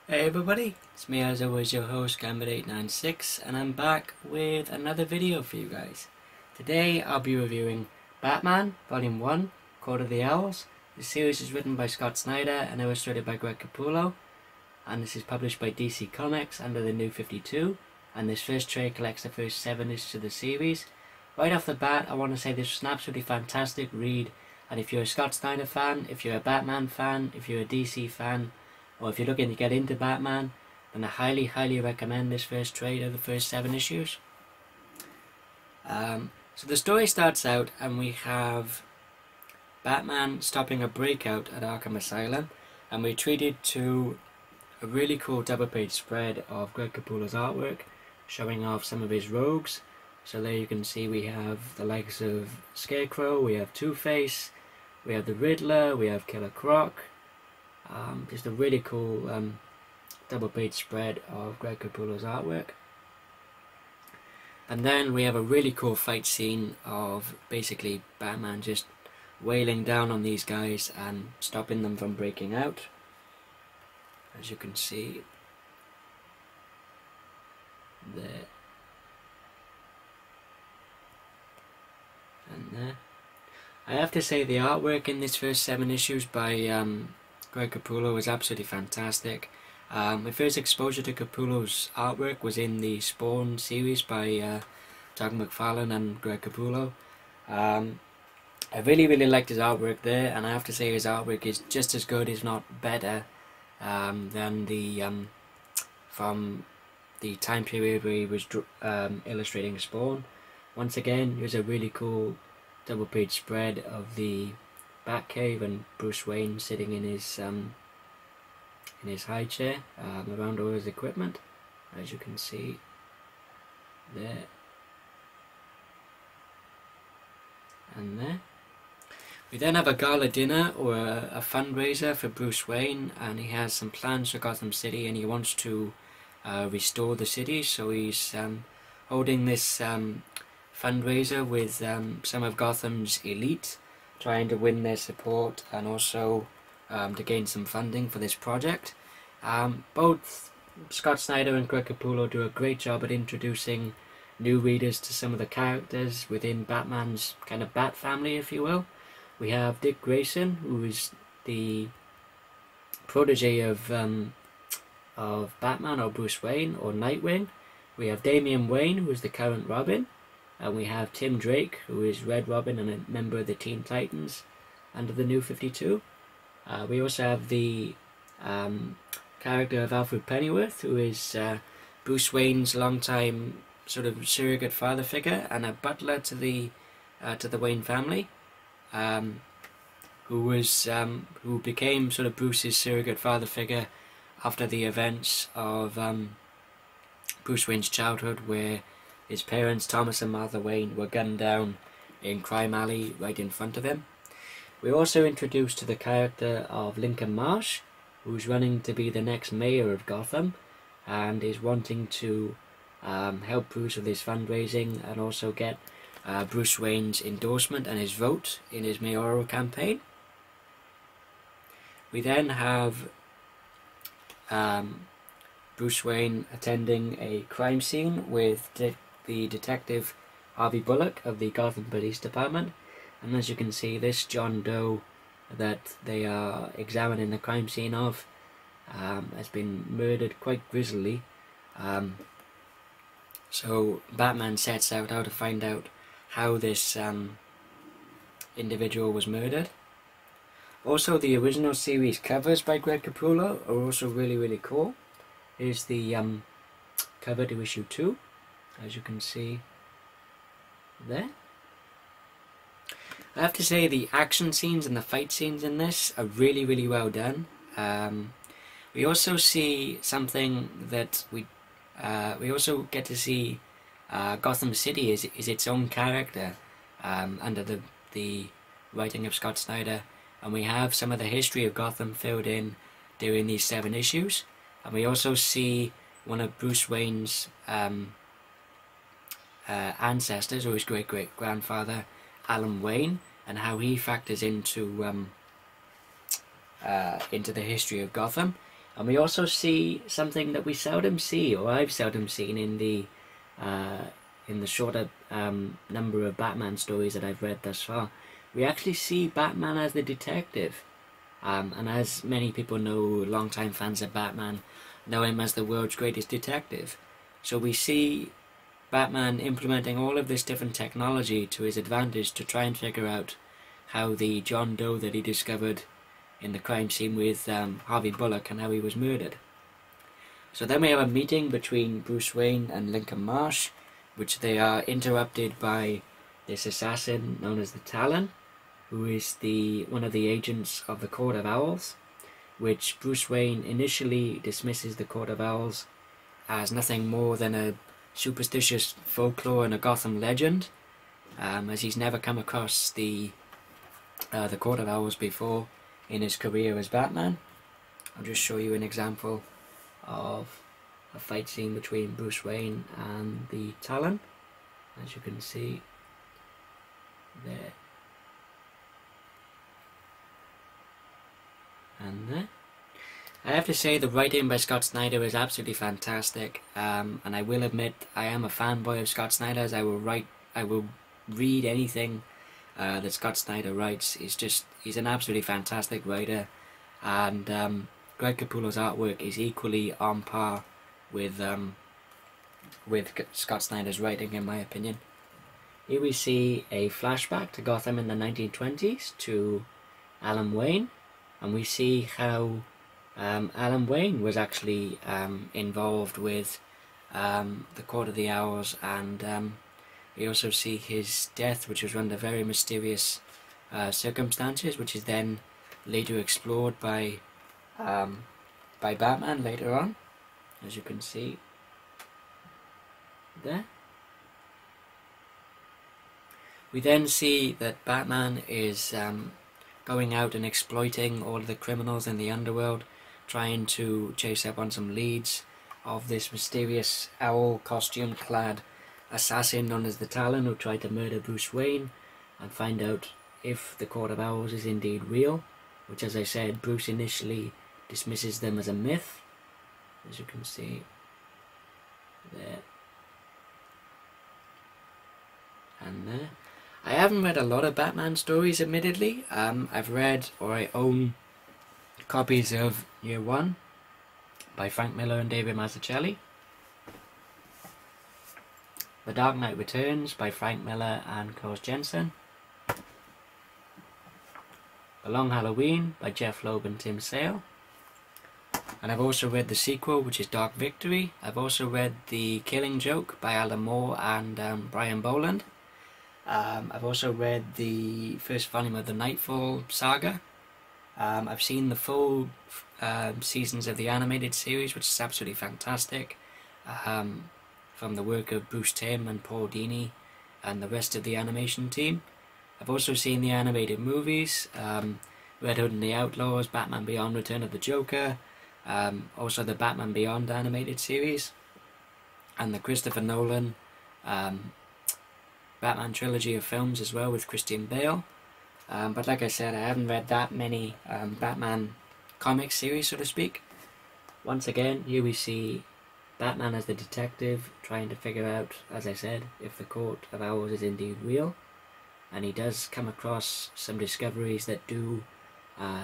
Hey everybody, it's me as always, your host Gambit896, and I'm back with another video for you guys. Today I'll be reviewing Batman Volume 1, Court of the Owls. The series is written by Scott Snyder and illustrated by Greg Capullo, and this is published by DC Comics under the New 52, and this first trade collects the first 7 issues of the series. Right off the bat, I want to say this was an absolutely fantastic read, and if you're a Scott Snyder fan, if you're a Batman fan, if you're a DC fan, or if you're looking to get into Batman, then I highly recommend this first trade of the first 7 issues. So the story starts out and we have Batman stopping a breakout at Arkham Asylum, and we're treated to a really cool double page spread of Greg Capullo's artwork showing off some of his rogues. So there you can see we have the likes of Scarecrow, we have Two-Face, we have the Riddler, we have Killer Croc. Just a really cool double page spread of Greg Capullo's artwork. And then we have a really cool fight scene of basically Batman just wailing down on these guys and stopping them from breaking out, as you can see there and there. I have to say the artwork in this first 7 issues by Greg Capullo was absolutely fantastic. My first exposure to Capullo's artwork was in the Spawn series by Doug McFarlane and Greg Capullo. I really liked his artwork there, and I have to say his artwork is just as good, if not better, than the from the time period where he was illustrating Spawn. Once again, it was a really cool double page spread of the Batcave and Bruce Wayne sitting in his high chair around all his equipment, as you can see there and there. We then have a gala dinner or a fundraiser for Bruce Wayne, and he has some plans for Gotham City and he wants to restore the city, so he's holding this fundraiser with some of Gotham's elite, trying to win their support and also to gain some funding for this project. Both Scott Snyder and Greg Capullo do a great job at introducing new readers to some of the characters within Batman's kind of Bat family, if you will. We have Dick Grayson, who is the protege of Batman or Bruce Wayne or Nightwing. We have Damian Wayne, who is the current Robin. And we have Tim Drake, who is Red Robin and a member of the Teen Titans under the New 52. We also have the character of Alfred Pennyworth, who is Bruce Wayne's longtime sort of surrogate father figure and a butler to the Wayne family, who became sort of Bruce's surrogate father figure after the events of Bruce Wayne's childhood, where his parents, Thomas and Martha Wayne, were gunned down in Crime Alley right in front of him. We're also introduced to the character of Lincoln Marsh, who's running to be the next mayor of Gotham and is wanting to help Bruce with his fundraising and also get Bruce Wayne's endorsement and his vote in his mayoral campaign. We then have Bruce Wayne attending a crime scene with the detective Harvey Bullock of the Gotham Police Department, and as you can see, this John Doe that they are examining the crime scene of has been murdered quite grisly. So Batman sets out how to find out how this individual was murdered. Also, the original series covers by Greg Capullo are also really cool. Here's the cover to issue 2, as you can see there. I have to say the action scenes and the fight scenes in this are really well done. We also see something that we also get to see Gotham City is its own character under the writing of Scott Snyder, and we have some of the history of Gotham filled in during these 7 issues, and we also see one of Bruce Wayne's ancestors, or his great-great-grandfather, Allan Wayne, and how he factors into the history of Gotham. And we also see something that we seldom see, or I've seldom seen in the shorter number of Batman stories that I've read thus far. We actually see Batman as the detective. And as many people know, longtime fans of Batman know him as the world's greatest detective. So we see Batman implementing all of this different technology to his advantage to try and figure out how the John Doe that he discovered in the crime scene with Harvey Bullock and how he was murdered. So then we have a meeting between Bruce Wayne and Lincoln Marsh, which they are interrupted by this assassin known as the Talon, who is one of the agents of the Court of Owls, which Bruce Wayne initially dismisses the Court of Owls as nothing more than a superstitious folklore and a Gotham legend, as he's never come across the Court of Owls before in his career as Batman. I'll just show you an example of a fight scene between Bruce Wayne and the Talon, as you can see there and there. I have to say the writing by Scott Snyder is absolutely fantastic, and I will admit I am a fanboy of Scott Snyder's. I will read anything that Scott Snyder writes. He's an absolutely fantastic writer, and Greg Capullo's artwork is equally on par with Scott Snyder's writing, in my opinion. Here we see a flashback to Gotham in the 1920s to Allan Wayne, and we see how Allan Wayne was actually involved with the Court of the Owls, and we also see his death, which was under very mysterious circumstances, which is then later explored by Batman later on, as you can see there. We then see that Batman is going out and exploiting all of the criminals in the underworld, trying to chase up on some leads of this mysterious owl costume clad assassin known as the Talon, who tried to murder Bruce Wayne, and find out if the Court of Owls is indeed real, which, as I said, Bruce initially dismisses them as a myth, as you can see there and there. I haven't read a lot of Batman stories, admittedly. I've read, or I own, copies of Year One by Frank Miller and David Mazzucchelli, The Dark Knight Returns by Frank Miller and Klaus Jensen, The Long Halloween by Jeff Loeb and Tim Sale, and I've also read the sequel, which is Dark Victory. I've also read The Killing Joke by Alan Moore and Brian Boland. I've also read the first volume of the Nightfall saga. I've seen the full seasons of the animated series, which is absolutely fantastic, from the work of Bruce Timm and Paul Dini and the rest of the animation team. I've also seen the animated movies, Red Hood and the Outlaws, Batman Beyond: Return of the Joker, also the Batman Beyond animated series, and the Christopher Nolan Batman trilogy of films as well with Christian Bale. But like I said, I haven't read that many Batman comic series, so to speak. Once again, here we see Batman as the detective trying to figure out, as I said, if the Court of Owls is indeed real. And he does come across some discoveries that do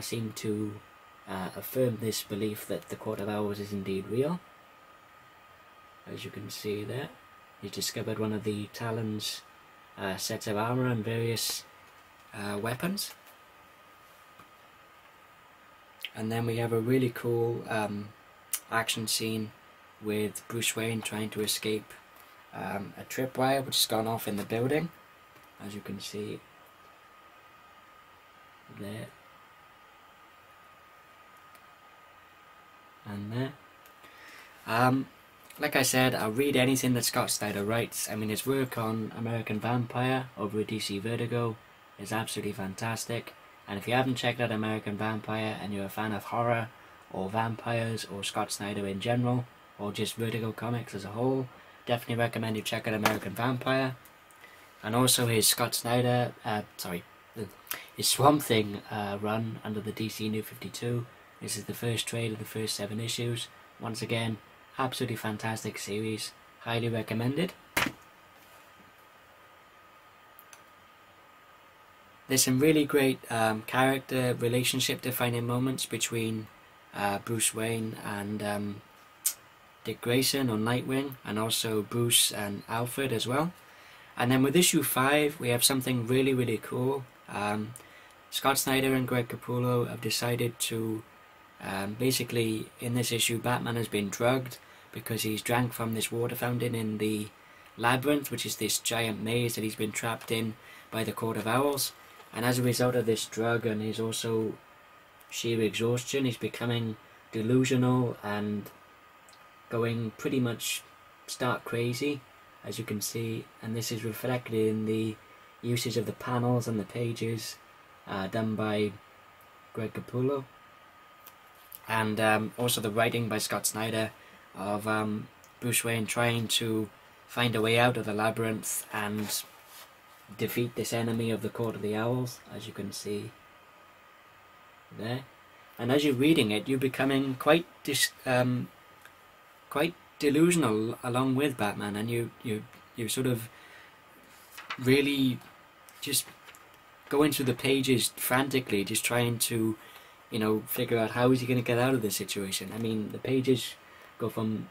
seem to affirm this belief that the Court of Owls is indeed real. As you can see there, he's discovered one of the Talon's sets of armor and various weapons. And then we have a really cool action scene with Bruce Wayne trying to escape a tripwire which has gone off in the building, as you can see there and there. Like I said, I'll read anything that Scott Snyder writes. I mean, his work on American Vampire over at DC Vertigo is absolutely fantastic. And if you haven't checked out American Vampire and you're a fan of horror or vampires or Scott Snyder in general, or just Vertigo comics as a whole, definitely recommend you check out American Vampire. And also his Scott Snyder, his Swamp Thing run under the DC New 52 This is the first trade of the first 7 issues. Once again, absolutely fantastic series. Highly recommended. There's some really great character relationship defining moments between Bruce Wayne and Dick Grayson or Nightwing, and also Bruce and Alfred as well. And then with issue 5 we have something really cool. Scott Snyder and Greg Capullo have decided to basically, in this issue, Batman has been drugged because he's drank from this water fountain in the labyrinth, which is this giant maze that he's been trapped in by the Court of Owls. And as a result of this drug and his also sheer exhaustion, he's becoming delusional and going pretty much stark crazy, as you can see. And this is reflected in the usage of the panels and the pages done by Greg Capullo. And also the writing by Scott Snyder of Bruce Wayne trying to find a way out of the labyrinth and defeat this enemy of the Court of the Owls, as you can see there. And as you're reading it, you're becoming quite delusional along with Batman, and you sort of really just going through the pages frantically, just trying to, you know, figure out how is he going to get out of this situation. I mean, the pages go from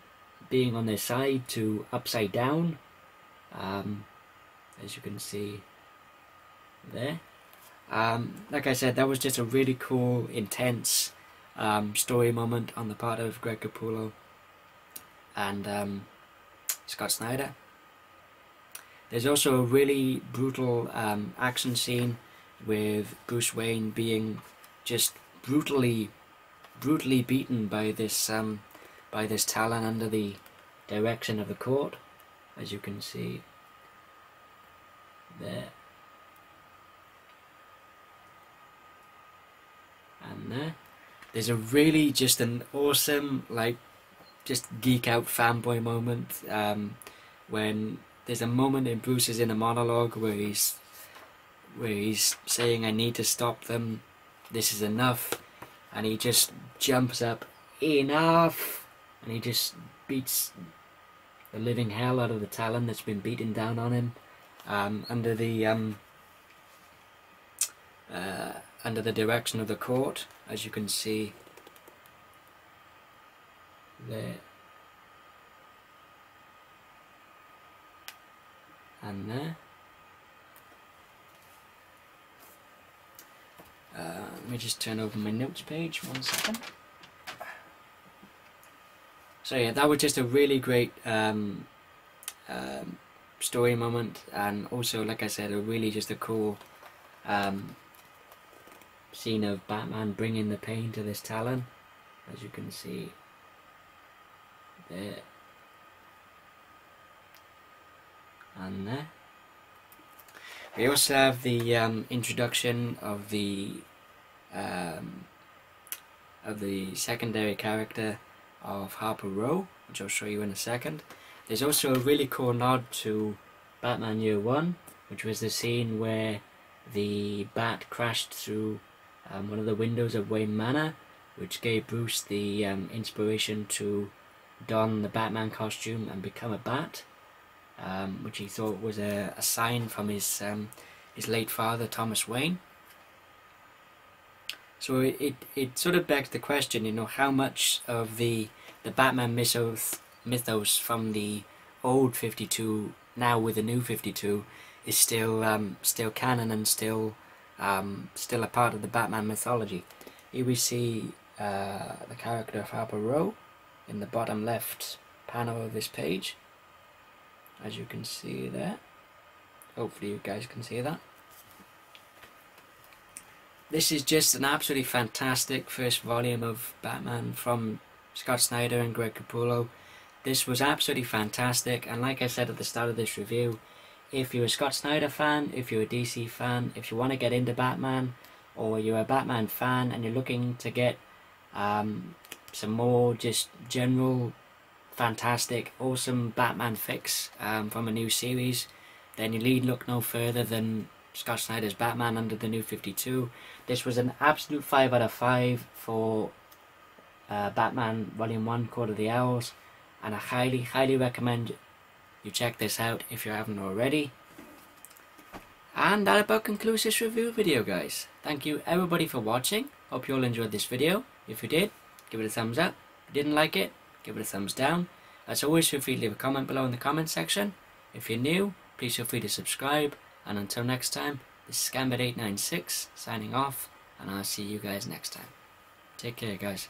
being on their side to upside down, as you can see there. Like I said, that was just a really cool, intense story moment on the part of Greg Capullo and Scott Snyder. There's also a really brutal action scene with Bruce Wayne being just brutally beaten by this Talon under the direction of the court, as you can see there and there. There's a really just an awesome, like, just geek out fanboy moment when there's a moment in Bruce's inner monologue where he's saying, "I need to stop them, this is enough," and he just jumps up, "Enough!" and he just beats the living hell out of the Talon that's been beaten down on him under the direction of the court, as you can see there and there. Let me just turn over my notes page 1 second. So yeah, that was just a really great story moment, and also, like I said, a really just a cool scene of Batman bringing the pain to this Talon, as you can see there and there. We also have the introduction of the secondary character of Harper Row, which I'll show you in a second. There's also a really cool nod to Batman Year One, which was the scene where the bat crashed through one of the windows of Wayne Manor, which gave Bruce the inspiration to don the Batman costume and become a bat, which he thought was a sign from his late father, Thomas Wayne. So it sort of begs the question, you know, how much of the Batman mythos from the old 52, now with the new 52, is still canon and still a part of the Batman mythology. Here we see the character of Harper Row in the bottom left panel of this page, as you can see there. Hopefully you guys can see that. This is just an absolutely fantastic first volume of Batman from Scott Snyder and Greg Capullo. This was absolutely fantastic, and like I said at the start of this review, if you're a Scott Snyder fan, if you're a DC fan, if you want to get into Batman, or you're a Batman fan and you're looking to get some more just general fantastic awesome Batman fix from a new series, then you need look no further than Scott Snyder's Batman under the new 52. This was an absolute 5 out of 5 for Batman Volume 1, Court of the Owls, and I highly recommend you check this out if you haven't already. And that about concludes this review video, guys. Thank you everybody for watching. Hope you all enjoyed this video. If you did, give it a thumbs up. If you didn't like it, give it a thumbs down. As always, feel free to leave a comment below in the comment section. If you're new, please feel free to subscribe. And until next time, this is Scambit896 signing off, and I'll see you guys next time. Take care, guys.